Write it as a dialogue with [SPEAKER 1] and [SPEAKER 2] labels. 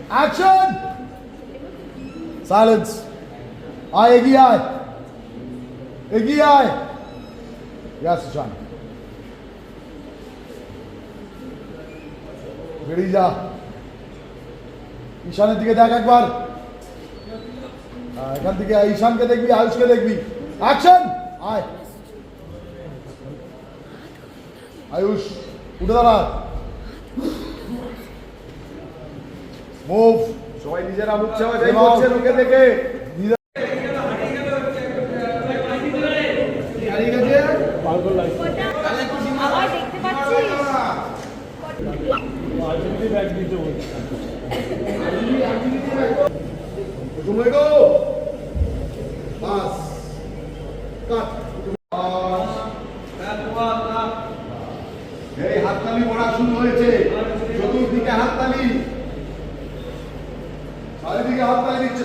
[SPEAKER 1] action silence আয় এগিয়ে আয় এগিয়ে আয় ইয়াস ঈশান বেরিয়ে যা ঈশানের দিকে দেখ একবার এখান থেকে ঈশানকে দেখবি আয়ুষকে দেখবি অ্যাকশন আয় আয়ুষ উঠে দাঁড়া মুভ
[SPEAKER 2] সবাই নিজেরা মুখ চাওয়া যায় করছে লোকে দেখে এই হাততালি পড়া শুরু হয়েছে চতুর্দিকে হাততালি চারিদিকে হাততালি দিচ্ছে